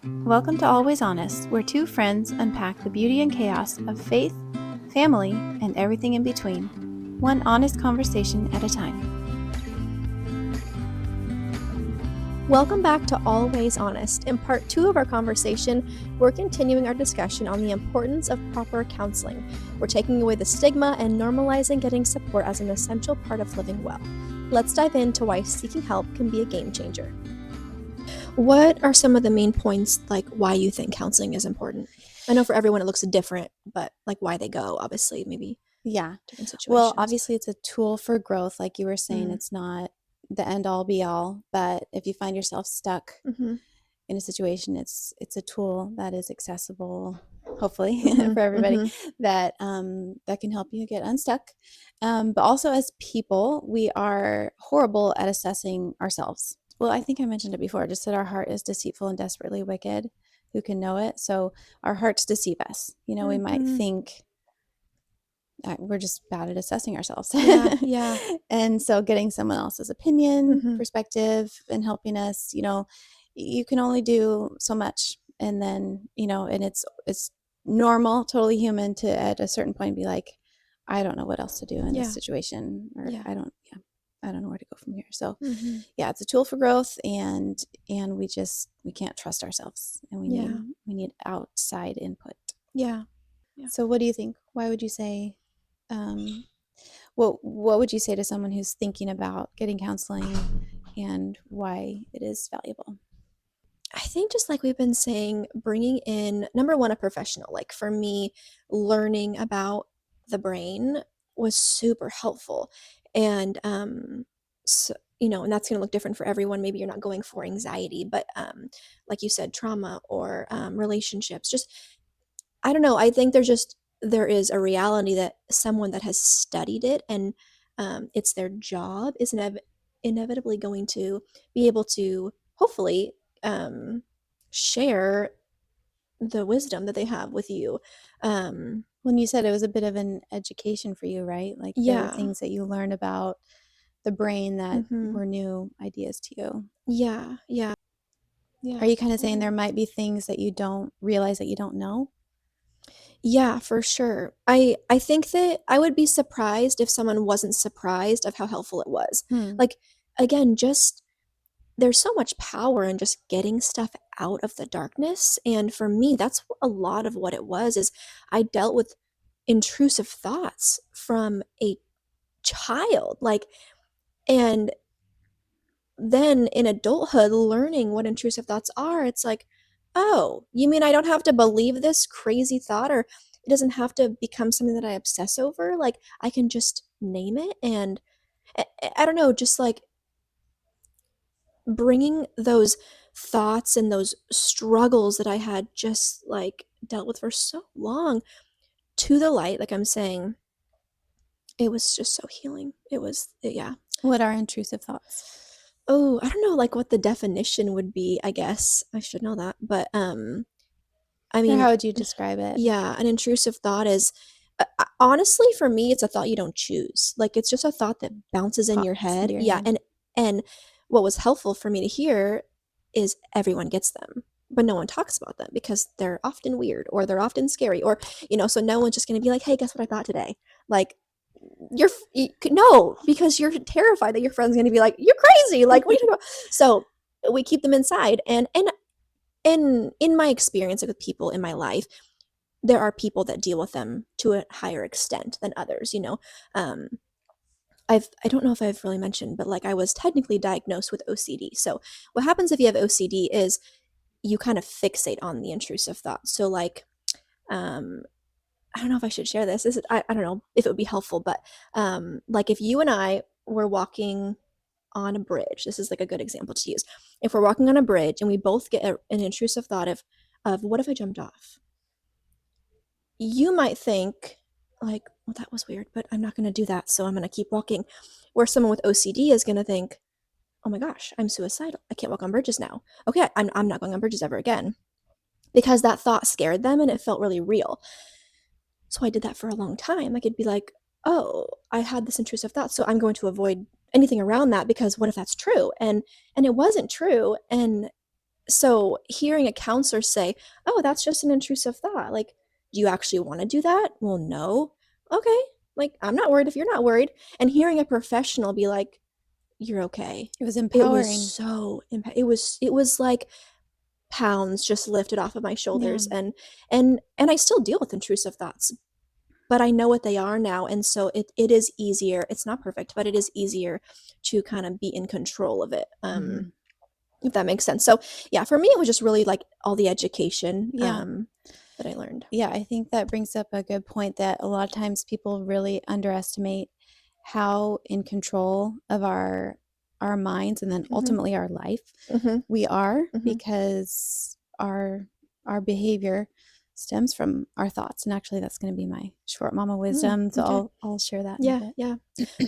Welcome to Always Honest, where two friends unpack the beauty and chaos of faith, family, and everything in between, one honest conversation at a time. Welcome back to Always Honest. In part 2 of our conversation, we're continuing our discussion on the importance of proper counseling. We're taking away the stigma and normalizing getting support as an essential part of living well. Let's dive into why seeking help can be a game changer. What are some of the main points, like why you think counseling is important? I know for everyone it looks different, but like why they go, obviously, maybe Yeah. different situations. Well, obviously, it's a tool for growth. Like you were saying, Mm. it's not the end all be all. But if you find yourself stuck Mhm. in a situation, it's a tool that is accessible, hopefully, Mhm. for everybody, Mhm. that can help you get unstuck. But also, as people, we are horrible at assessing ourselves. Well, I think I mentioned it before, just that our heart is deceitful and desperately wicked. Who can know it? So our hearts deceive us. You know, we might Mhm. think we're just bad at assessing ourselves. Yeah. And so getting someone else's opinion, Mhm. perspective, and helping us, you can only do so much. And then, and it's normal, totally human to at a certain point be like, I don't know what else to do in Yeah. this situation, or Yeah. I don't know where to go from here. So Mhm. yeah, it's a tool for growth, and we can't trust ourselves, and we Yeah. need outside input. Yeah. Yeah. So what do you think? Why would you say, what would you say to someone who's thinking about getting counseling, and why it is valuable? I think just like we've been saying, bringing in, number one, a professional. Like for me, learning about the brain was super helpful. And so, and that's going to look different for everyone. Maybe you're not going for anxiety, but like you said, trauma or relationships. Just, I don't know. I think there is a reality that someone that has studied it and it's their job is inevitably going to be able to hopefully um, share the wisdom that they have with you. When you said it was a bit of an education for you, right? Like there were Yeah. things that you learned about the brain that Hmm. were new ideas to you. Yeah. Yeah. Are Yeah. you kind of saying Totally. there might be things that you don't realize that you don't know? Yeah, for sure. I think that I would be surprised if someone wasn't surprised of how helpful it was. Hmm. Like again, just there's so much power in just getting stuff out of the darkness, and for me that's a lot of what it was. Is I dealt with intrusive thoughts from a child, like, and then in adulthood learning what intrusive thoughts are, it's like, oh, you mean I don't have to believe this crazy thought, or it doesn't have to become something that I obsess over? Like I can just name it. And I don't know, just like bringing those thoughts and those struggles that I had just like dealt with for so long to the light, like I'm saying, it was just so healing. It was, yeah. What are intrusive thoughts? Oh, I don't know like what the definition would be. I guess I should know that. But I Or mean, how would you describe it? yeah, an intrusive thought is honestly for me it's a thought you don't choose. Like it's just a thought that bounces in your Pops head. into your Yeah, head. and what was helpful for me to hear is everyone gets them, but no one talks about them because they're often weird or they're often scary, or so no one's just going to be like, "Hey, guess what I thought today?" Like no, because you're terrified that your friend's going to be like, "You're crazy." Like, what are you talking about? So, we keep them inside. And in my experience with people in my life, there are people that deal with them to a higher extent than others. um I don't know if I've really mentioned, but like I was technically diagnosed with OCD. So what happens if you have OCD is you kind of fixate on the intrusive thoughts. So like um I don't know if I should share this. I don't know if it would be helpful, but like if you and I were walking on a bridge, this is like a good example to use. If we're walking on a bridge and we both get an intrusive thought of what if I jumped off? You might think like, well, that was weird, but I'm not going to do that, so I'm going to keep walking. Where someone with OCD is going to think, oh my gosh, I'm suicidal, I can't walk on bridges now. Okay, I'm not going on bridges ever again, because that thought scared them and it felt really real. So I did that for a long time. I could be like, oh, I had this intrusive thought, so I'm going to avoid anything around that, because what if that's true? And it wasn't true. And So hearing a counselor say, "Oh, that's just an intrusive thought." Like, do you actually want to do that? Well, no. Okay. Like, I'm not worried if you're not worried. And hearing a professional be like, "You're okay." It was It was empowering. so it was like pounds just lifted off of my Yeah. shoulders, and I still deal with intrusive thoughts, but I know what they are now, and so it is easier. It's not perfect, but it is easier to kind of be in control of it. Hmm. If that makes sense. So, yeah, for me, it was just really like all the education Yeah. that I learned. Yeah, I think that brings up a good point that a lot of times people really underestimate how in control of our minds and then Mhm. ultimately our life Mhm. we are, Mhm. because our behavior stems from our thoughts. And actually that's going to be my short mama wisdom, so Okay. I'll share that in a Yeah, bit. yeah.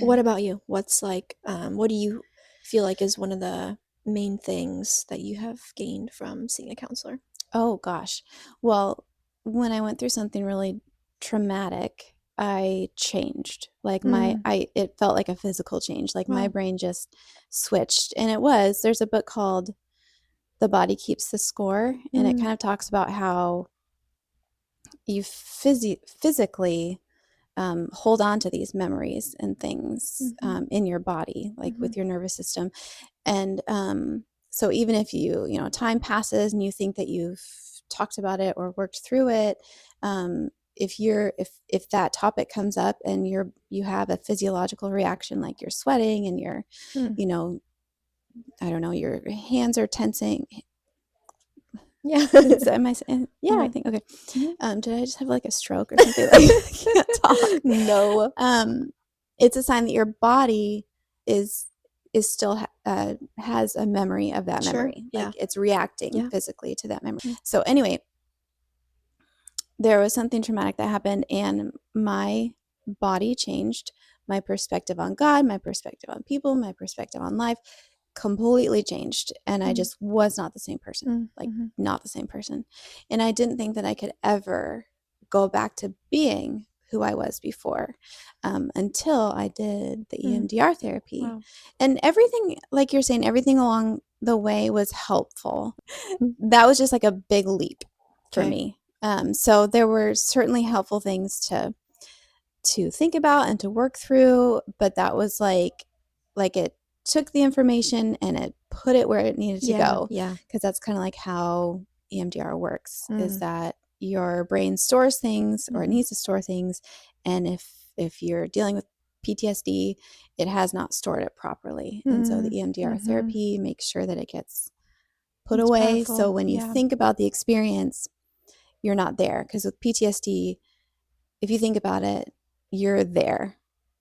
What about you? What's like what do you feel like is one of the main things that you have gained from seeing a counselor? Oh gosh. Well, when I went through something really traumatic, I changed. Like Mm. it felt like a physical change. Like my Wow. brain just switched. And there's a book called The Body Keeps the Score, and it Mm. kind of talks about how you physically hold on to these memories and things Mhm. in your body, like Mhm. with your nervous system. And so even if time passes and you think that you've talked about it or worked through it, if that topic comes up and you have a physiological reaction, like you're sweating and you're, Mm. you know, I don't know, your hands are tensing. Yeah. Am I Yeah. thinking? Okay. Mhm. Did I just have like a stroke or something? Like I can't talk. No. Um, it's a sign that your body is still has a memory of that Sure. memory. Like Yeah. it's reacting Yeah. physically to that memory. Mhm. So anyway, there was something traumatic that happened, and my body changed. My perspective on God, my perspective on people, my perspective on life completely changed. And I Mm. just was not the same person, Mm. like Mhm. not the same person. And I didn't think that I could ever go back to being who I was before, until I did the Mm. EMDR therapy. Wow. And everything, like you're saying, everything along the way was helpful. Mm. That was just like a big leap for Okay. me. So there were certainly helpful things to think about and to work through, but that was like it took the information and it put it where it needed to Yeah. go, Yeah. because that's kind of like how EMDR works, is Mm. that your brain stores things, or it Mhm. needs to store things, and if you're dealing with PTSD, it has not stored it properly. And so the Mm. EMDR Mhm. therapy makes sure that it gets put It's away, so powerful. when you Yeah. think about the experience, you're not there. Because with PTSD, if you think about it, you're there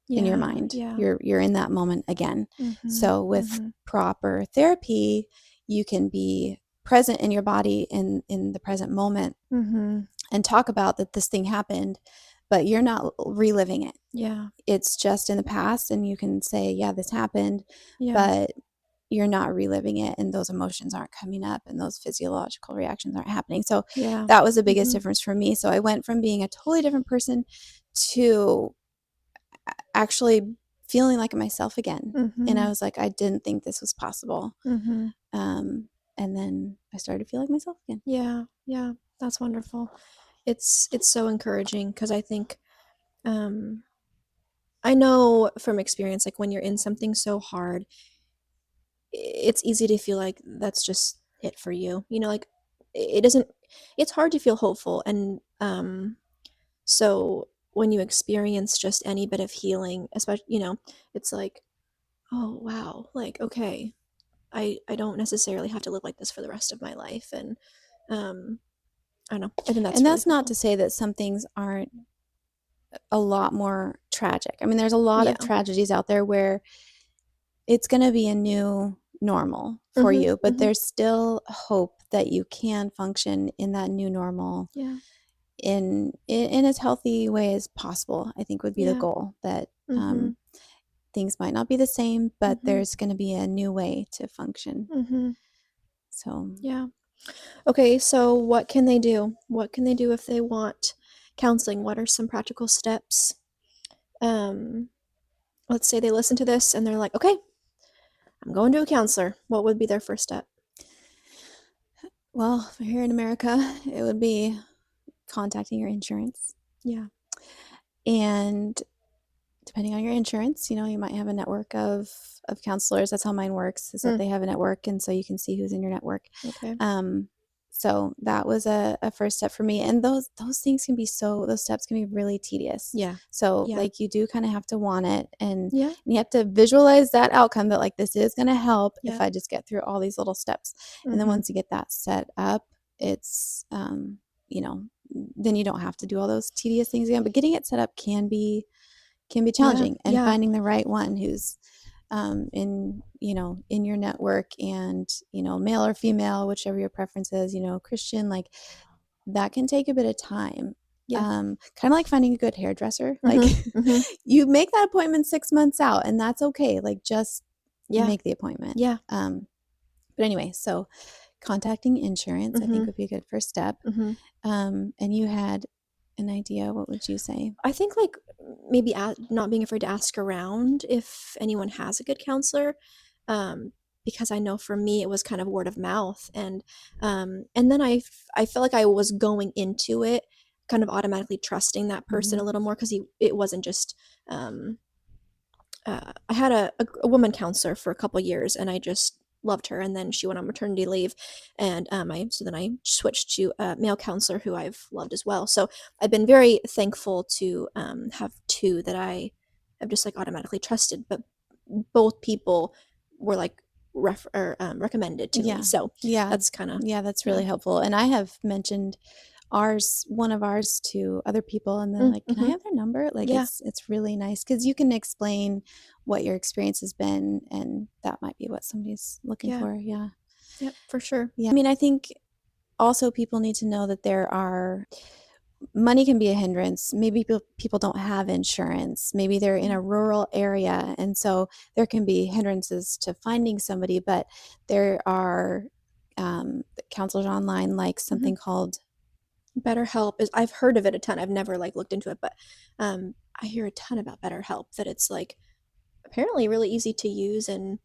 in your Yeah. mind. Yeah. You're in that moment again. Mhm. So with Mhm. proper therapy, you can be present in your body in the present moment Mhm. and talk about that this thing happened, but you're not reliving it. Yeah. It's just in the past, and you can say, yeah, this happened, Yeah. but you're not reliving it, and those emotions aren't coming up and those physiological reactions aren't happening. So Yeah. that was the biggest Mhm. difference for me. So I went from being a totally different person to actually feeling like myself again. And I Mhm. was like, I didn't think this was possible. Mhm. And then I started to feel like myself again. Yeah. Yeah. That's wonderful. It's so encouraging because I think um I know from experience, like when you're in something so hard, it's easy to feel like that's just it for you. Like it doesn't. It's hard to feel hopeful, and so when you experience just any bit of healing, especially, it's like, oh wow, like okay, I don't necessarily have to live like this for the rest of my life, and um, I don't know. I think that's And really that's not powerful. to say that some things aren't a lot more tragic. I mean, there's a lot of Yeah. tragedies out there where it's going to be a new normal for Mhm. you, but Mhm. there's still hope that you can function in that new normal Yeah. in as healthy way as possible. I think would be the Yeah. goal, that Mhm. things might not be the same, but Mhm. there's going to be a new way to function. Mhm. So, Yeah. Okay, so what can they do? What can they do if they want counseling? What are some practical steps? Um, let's say they listen to this and they're like, okay, I'm going to a counselor. What would be their first step? Well, here in America, it would be contacting your insurance. Yeah. And depending on your insurance, you might have a network of counselors. That's how mine works, is that Hmm. they have a network, and so you can see who's in your network. Okay. Um, so that was a first step for me. And those steps can be really tedious. Yeah. So Yeah. like you do kind of have to want it, and Yeah. you have to visualize that outcome, that like this is going to help if Yeah. I just get through all these little steps. And then Mm-hmm. once you get that set up, it's you know, then you don't have to do all those tedious things again. But getting it set up can be Yeah. challenging, and Yeah. finding the right one who's in your network, and male or female, whichever your preference is, Christian, like that can take a bit of time. Yeah. Kind of like finding a good hairdresser, like Mm-hmm. Mm-hmm. you make that appointment 6 months out, and that's okay, like just Yeah. make the appointment. Yeah. But anyway, so contacting insurance, I think, Mm-hmm. would be a good first step. Mm-hmm. And you had an idea, what would you say? I think like maybe not being afraid to ask around if anyone has a good counselor, because I know for me it was kind of word of mouth, and then I felt like I was going into it kind of automatically trusting that person Mm-hmm. a little more because it wasn't just um, I had a woman counselor for a couple years, and I just loved her. And then she went on maternity leave, and then I switched to a male counselor who I've loved as well. So I've been very thankful to have two that I have just like automatically trusted. But both people were like recommended to me. Yeah. So Yeah. that's kind of Yeah, that's yeah. really helpful. And I have mentioned one of ours to other people, and they're like, "Can I Mm-hmm. have their number?" Like Yeah, it's really nice because you can explain what your experience has been, and that might be what somebody's looking yeah, for. Yeah. yeah, for sure. Yeah. I mean, I think also people need to know that money can be a hindrance. Maybe people don't have insurance. Maybe they're in Yeah. a rural area, and so there can be hindrances to finding somebody. But there are counselors online, like Mm-hmm. something called. BetterHelp is I've heard of it a ton. I've never like looked into it, but I hear a ton about BetterHelp that it's like apparently really easy to use and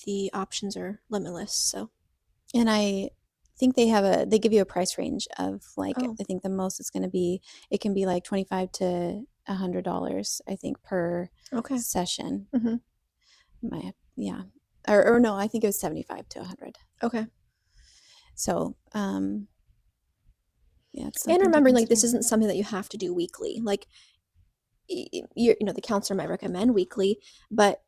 the options are limitless. So, And I think they give you a price range of, like, oh, I think the most it's going to be, it can be like 25 to $100, I think, per okay. session. Mm-hmm. Yeah. Or no, I think it was 75 to 100. Okay. So, yeah, it's And something to remembering like this consider. isn't something that you have to do weekly. Like the counselor might recommend weekly, but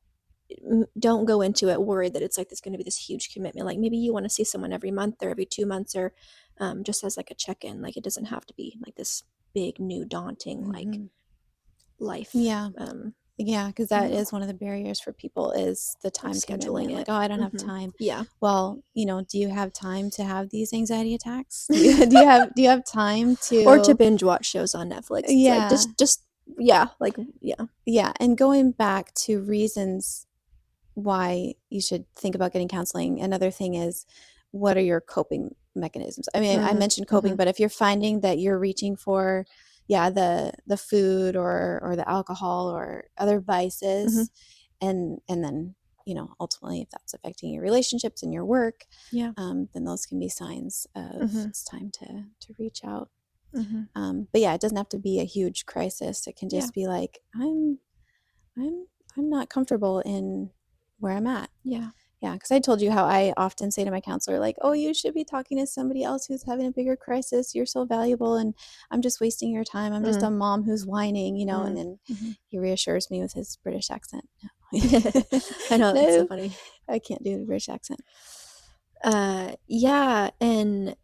don't go into it worried that it's like this going to be this huge commitment. Like maybe you want to see someone every month or every 2 months or just as like a check-in. Like it doesn't have to be like this big new daunting like Hmm. life Yeah. Yeah, because that is one of the barriers for people, is the like time scheduling commitment. Like, it. oh, I don't have Hmm. time. Yeah. Well, do you have time to have these anxiety attacks? Do you have time Or to to, binge watch shows on Netflix. It's like yeah, yeah, like yeah. yeah. And going back to reasons why you should think about getting counseling, another thing is, what are your coping mechanisms? I mean, I mentioned coping, Mm-hmm. but if you're finding that you're reaching for, yeah, the food, or the alcohol or other Mm-hmm. vices, and then, ultimately, if that's affecting your relationships and your work, Yeah. then those can be signs of Mm-hmm. it's time to reach out. Mm-hmm. But yeah, it doesn't have to be a huge crisis. It can Yeah. just be like, I'm I'm not comfortable in where I'm at. Yeah. Yeah, because I told you how I often say to my counselor, like, "Oh, you should be talking to somebody else who's having a bigger crisis. You're so valuable, and I'm just wasting your time. I'm just Mm. a mom who's whining." And Mm. then Mm-hmm. he reassures me with his British accent. I know that's so No, funny. I can't do the British accent. Yeah, and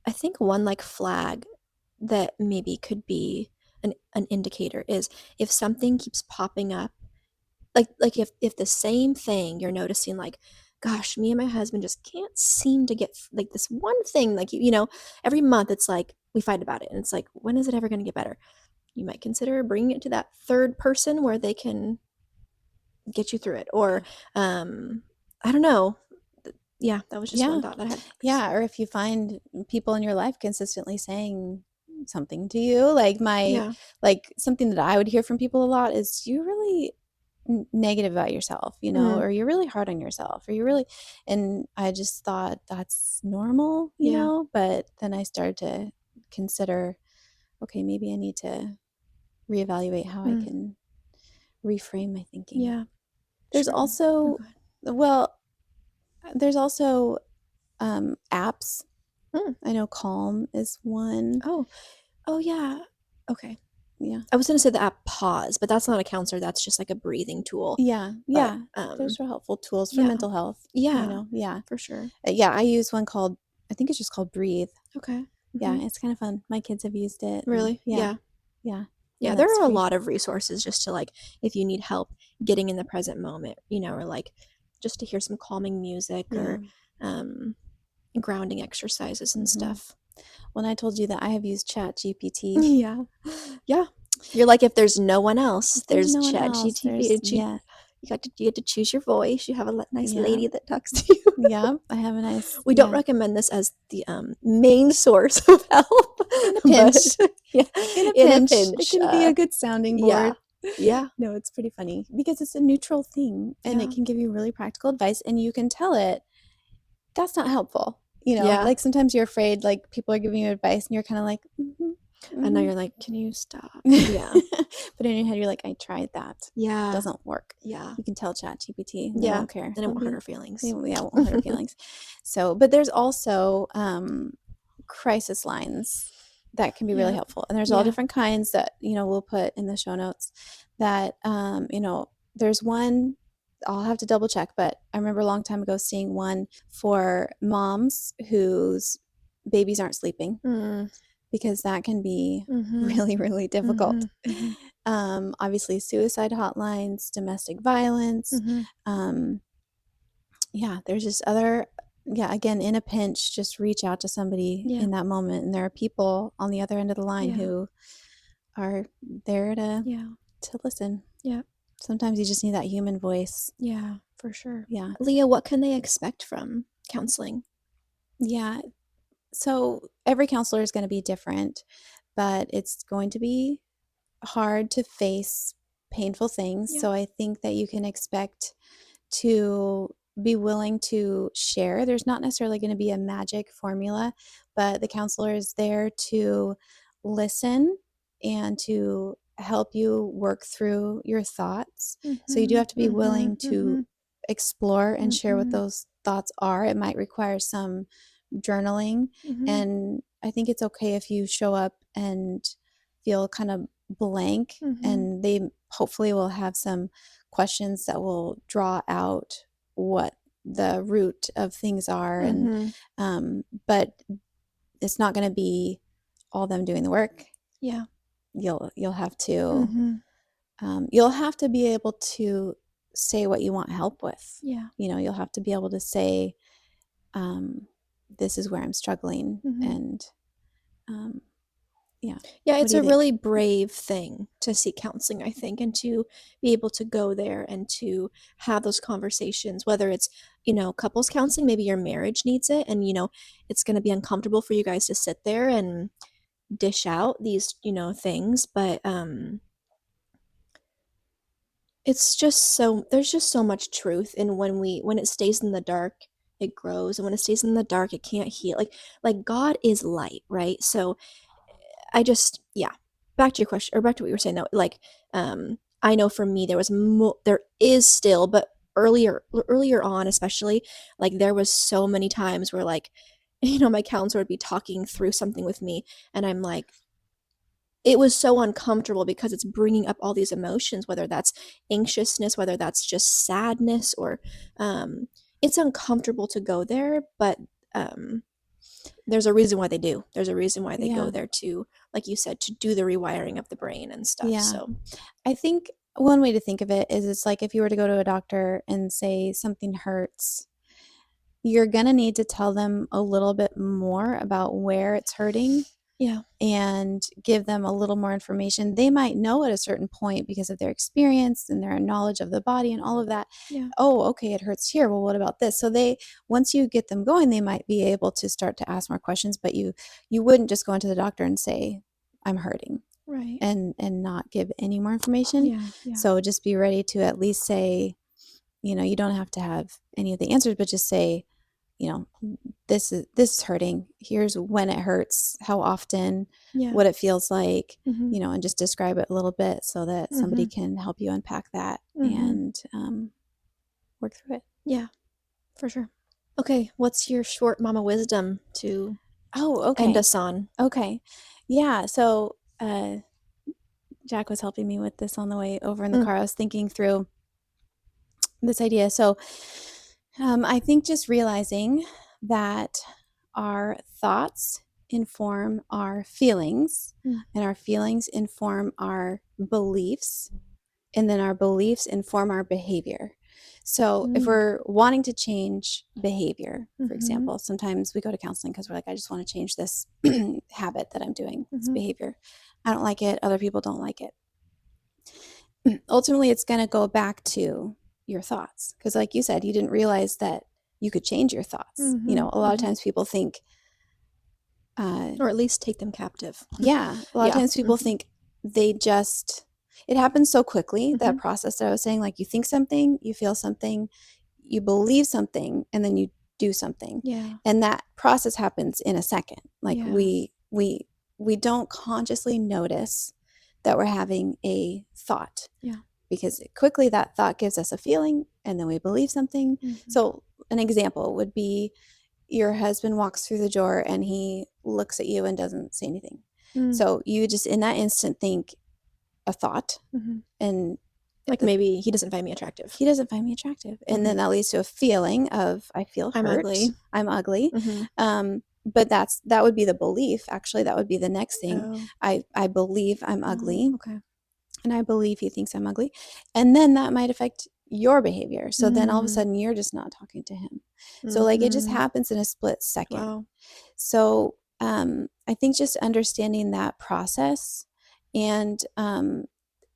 I think one like flag that maybe could be an indicator is if something keeps popping up, like if the same thing you're noticing, like, gosh, me and my husband just can't seem to get like this one thing, like every month it's like we fight about it, and it's like when is it ever going to get better? You might consider bringing it to that third person where they can get you through it, or Yeah. I don't know. Yeah, that was just one Yeah. thought that I had. Yeah. Or if you find people in your life consistently saying something to you, like Yeah. something that I would hear from people a lot is, you really negative about yourself, Mm, or you're really hard on yourself, or you're really, and I just thought that's normal, yeah. but then I started to consider, okay, maybe I need to reevaluate how I Mm, can reframe my thinking. yeah. There's Sure. Oh, also, go ahead. well, there's also apps. Mm. I know Calm is one. Oh. Oh, yeah. Okay. Yeah. I was gonna say the app Pause, but that's not a counselor. That's just like a breathing tool. Yeah. But Yeah. Those are helpful tools for yeah, mental health, yeah, Yeah. for sure. Yeah. I use one called, I think it's just called Breathe. Okay. Yeah. Hmm. It's kind of fun. My kids have used it. And Really? yeah. Yeah. Yeah. Yeah, And there that's are a free. lot of resources just to like if you need help getting in the present moment, or like just to hear some calming music Yeah. or um grounding exercises and Hmm. stuff. When I told you that I have used Chat GPT, Yeah. Yeah. You're like if there's no one else, if there's there's no one Chat else, GTP. yeah. You get to choose your voice. You have a nice Yeah. lady that talks to you. Yeah. I have a nice, We don't yeah. recommend this as the main source of help, In a but pinch. yeah, In a in a pinch, it pinch. can be a good sounding Yeah. board. Yeah. No, it's pretty funny because it's a neutral thing and it Yeah. can give you really practical advice, and you can tell it that's not helpful. Yeah. Like sometimes you're afraid, like people are giving you advice and you're kind of like, I know mm-hmm. you're like, can you stop? Yeah. But in your head, you're like, I tried that. Yeah. Doesn't work. Yeah. You can tell Chat GPT and they Yeah. won't care. And it They'll won't hurt be, her feelings. yeah, won't hurt her feelings. So, but there's also crisis lines that can be really Yeah. helpful. And there's all Yeah. different kinds that, we'll put in the show notes that, there's one, I'll have to double check, but I remember a long time ago seeing one for moms whose babies aren't sleeping Mm. because that can be Mm-hmm. really, really difficult. Mm-hmm. Mm-hmm. Obviously, suicide hotlines, domestic violence. Mm-hmm. Um, yeah, there's just other, yeah, again, in a pinch, just reach out to somebody Yeah. in that moment. And there are people on the other end of the line Yeah. who are there Yeah. to listen. Yeah. Sometimes you just need that human voice. Yeah. For sure. Yeah. Leah, what can they expect from counseling? Yeah. So every counselor is going to be different, but it's going to be hard to face painful things. Yeah. So I think that you can expect to be willing to share. There's not necessarily going to be a magic formula, but the counselor is there to listen and to help you work through your thoughts. So you do Mm-hmm. have to be Mm-hmm. willing Mm-hmm. to explore and share what Mm-hmm. those thoughts are. It might require some journaling, Mm-hmm. and I think it's okay if you show up and feel kind of blank, Mm-hmm. and they hopefully will have some questions that will draw out what the root of things are, and Mm-hmm. but it's not going to be all them doing the work. Yeah. You'll have to Mm-hmm. you'll have to be able to say what you want help with. Yeah. You'll have to be able to say, um, this is where I'm struggling, Mm-hmm. and yeah. Yeah, What it's do you a think? really brave thing to seek counseling, I think, and to be able to go there and to have those conversations, whether it's, couples counseling, maybe your marriage needs it, and, it's going to be uncomfortable for you guys to sit there and dish out these, things, but there's just so much truth in when it stays in the dark, it grows, and when it stays in the dark, it can't heal. Like God is light, right? So yeah, back to your question, or back to what you were saying though, like I know for me there is still, but earlier on especially, like there was so many times where like my counselor would be talking through something with me, and I'm like, it was so uncomfortable because it's bringing up all these emotions, whether that's anxiousness, whether that's just sadness, or it's uncomfortable to go there, but um there's a reason why they do. There's a reason why they go Yeah. there to, like you said, to do the rewiring of the brain and stuff. Yeah. So, I think one way to think of it is it's like if you were to go to a doctor and say something hurts, you're going to need to tell them a little bit more about where it's hurting yeah. and give them a little more information. They might know at a certain point because of their experience and their knowledge of the body and all of that. Yeah. Oh, okay, it hurts here. Well, what about this? So once you get them going, they might be able to start to ask more questions, but you wouldn't just go into the doctor and say, I'm hurting. Right. and not give any more information. Yeah. Yeah. So just be ready to at least say, you don't have to have any of the answers, but just say, this is hurting. Here's when it hurts, how often, Yeah. what it feels like, Mhm. and just describe it a little bit so that somebody Mhm. can help you unpack that Mhm. and work through it. Yeah, for sure. Okay, what's your short mama wisdom to Oh, end okay. us on? Okay. Yeah. So Jack was helping me with this on the way over in the Mm. car. I was thinking through this idea. So I think just realizing that our thoughts inform our feelings, Mm. and our feelings inform our beliefs, and then our beliefs inform our behavior. So if Mm. we're wanting to change behavior, for Mhm. example, sometimes we go to counseling because we're like, I just want to change this habit that I'm doing, this Mhm. behavior. I don't like it. Other people don't like it. Ultimately, it's going to go back to your thoughts. Because, like you said, you didn't realize that you could change your thoughts. Mhm. A lot of Mhm. times people think, Or at least take them captive. yeah, a lot of Yeah. times people Mhm. think they just, it happens so quickly, that Mhm. process that I was saying, like you think something, you feel something, you believe something, and then you do something. Yeah. And that process happens in a second. Like Yeah. we don't consciously notice that we're having a thought, Yeah. because quickly that thought gives us a feeling, and then we believe something. Mhm. So an example would be, your husband walks through the door and he looks at you and doesn't say anything. Mm. So you just in that instant think a thought, Mhm. and Like maybe he doesn't find me attractive. he doesn't find me attractive. And Mhm. then that leads to a feeling of, I feel I'm hurt, ugly. I'm ugly. Mhm. But that would be the belief. Actually, that would be the next thing. Oh. I believe I'm Oh, ugly, okay. and I believe he thinks I'm ugly. And then that might affect your behavior. So then all of a Mm. sudden you're just not talking to him. So like it just Mhm. happens in a split second. Wow. So I think just understanding that process, and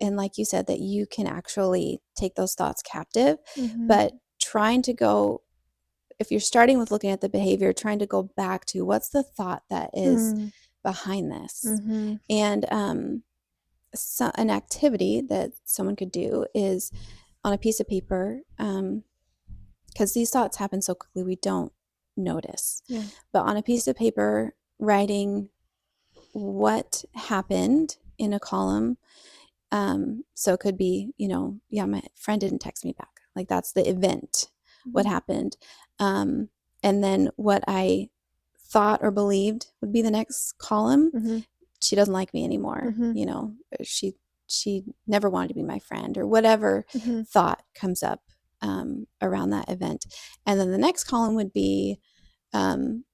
like you said, that you can actually take those thoughts captive, Mhm. but trying to go, if you're starting with looking at the behavior, trying to go back to what's the thought that is Mm. behind this. Mhm. And so an activity that someone could do is on a piece of paper, because these thoughts happen so quickly we don't notice. Yeah. But on a piece of paper, writing what happened in a column. So it could be, yeah, my friend didn't text me back. Like that's the event, what Mhm. happened. And then what I thought or believed would be the next column. Mhm. She doesn't like me anymore. Mhm. She never wanted to be my friend, or whatever Mhm. thought comes up around that event. And then the next column would be, um,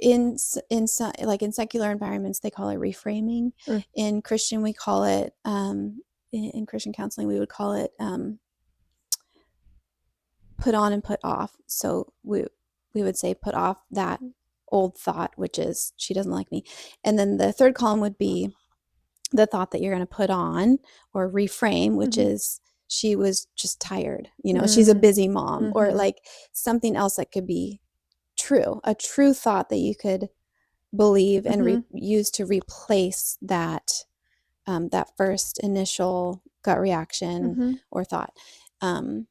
like in secular environments they call it reframing. Mm. In Christian we call it, in Christian counseling we would call it, put on and put off. So we would say put off that old thought, which is she doesn't like me. And then the third column would be the thought that you're going to put on or reframe, which Mhm. is she was just tired, she's a Mm. busy mom, or Mhm. like something else that could be true, a true thought that you could believe and Mhm. use to replace that first initial gut reaction Mhm. or thought. And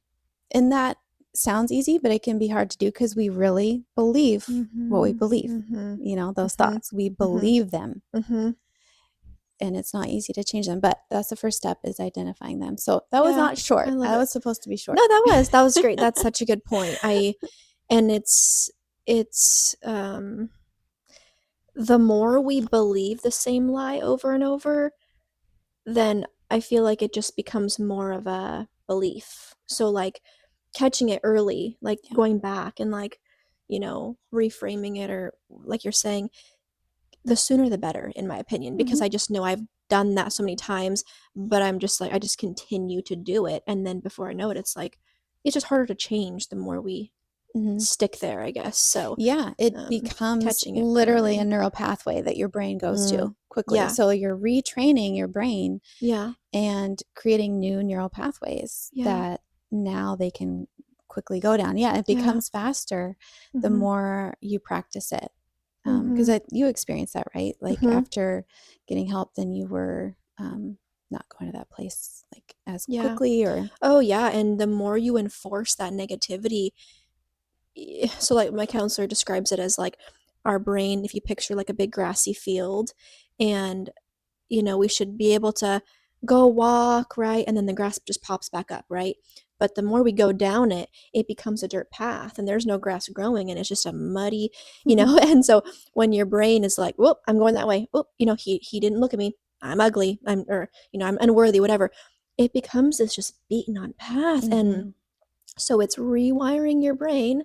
that sounds easy, but it can be hard to do because we really believe what we Mhm. believe. Mhm. Those Mhm. thoughts, we Mhm. believe them, Mhm. and it's not easy to change them. But that's the first step, is identifying them. So that was Yeah, not I short. love That it. was supposed to be short. No, that was great. That's such a good point. And it's the more we believe the same lie over and over, then I feel like it just becomes more of a belief. So like catching it early, like Yeah. going back and like, reframing it, or like you're saying, the sooner the better, in my opinion, because Hmm. I just know I've done that so many times, but I'm just like, I just continue to do it. And then before I know it, it's like, it's just harder to change the more we Hmm. stick there, I guess. So, Yeah, it becomes catching it literally a early. neural pathway that your brain goes Mm, to quickly. yeah. So you're retraining your brain Yeah. and creating new neural pathways Yeah. that now they can quickly go down. Yeah, it Yeah. becomes faster the Mhm. more you practice it. Because Mhm. you experienced that, right? Like Mhm. after getting help, then you were not going to that place like as Yeah. quickly or Oh, yeah. And the more you enforce that negativity, so like my counselor describes it as like our brain, if you picture like a big grassy field, and we should be able to go walk, right? And then the grass just pops back up, right? But the more we go down it, it becomes a dirt path and there's no grass growing and it's just a muddy, and so when your brain is like, whoop, I'm going that way. Whoop, he didn't look at me. I'm ugly. I'm unworthy, whatever. It becomes this just beaten on path. And Mhm. so it's rewiring your brain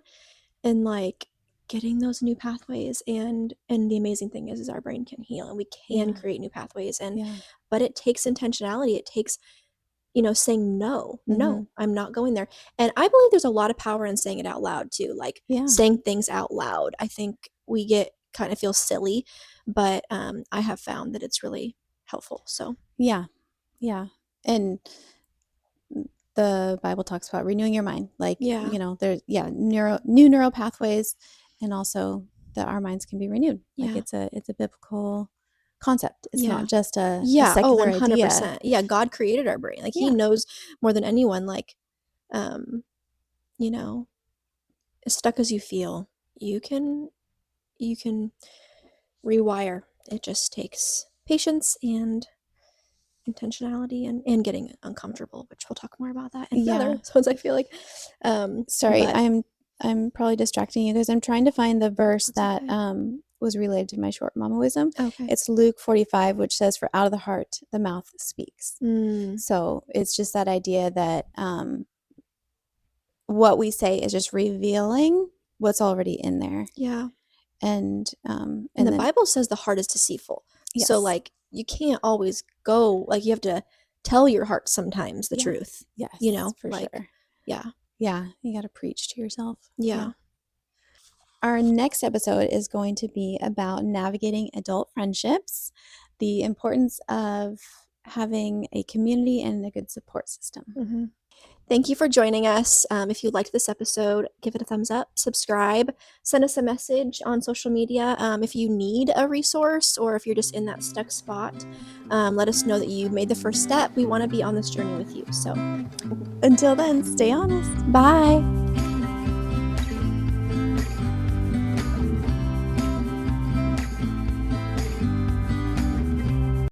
and like getting those new pathways, and the amazing thing is our brain can heal and we can Yeah. create new pathways, and Yeah. but it takes intentionality. It takes saying no, Mhm. no, I'm not going there. And I believe there's a lot of power in saying it out loud too, like Yeah. saying things out loud. I think we get kind of feel silly, but I have found that it's really helpful. So Yeah. Yeah. And the Bible talks about renewing your mind. Like, yeah, there's new neural pathways and also that our minds can be renewed. Like yeah, it's a biblical concept. It's not yeah, just a yeah. Oh, secular idea. 100%. Yeah, God created our brain. Like he Yeah. knows more than anyone. Like um you know as stuck as you feel, you can rewire. It just takes patience and intentionality, and getting uncomfortable, which we'll talk more about that in another Yeah. episodes, I feel like. Sorry, But I'm probably distracting you because I'm trying to find the verse that's that okay. was related to my short mamaism. Okay. It's Luke 45, which says, "For out of the heart the mouth speaks." Mm, So it's just that idea that what we say is just revealing what's already in there, yeah. And and the then Bible says the heart is deceitful. So yes, like you can't always go, like you have to tell your heart sometimes the yeah, truth. yes, for Like sure, yeah. yeah, you got to preach to yourself, yeah. Yeah. Our next episode is going to be about navigating adult friendships, the importance of having a community and a good support system. Hmm. Thank you for joining us. If you liked this episode, give it a thumbs up, subscribe, send us a message on social media. If you need a resource or if you're just in that stuck spot, let us know that you made the first step. We want to be on this journey with you. So, Until then, stay honest. bye.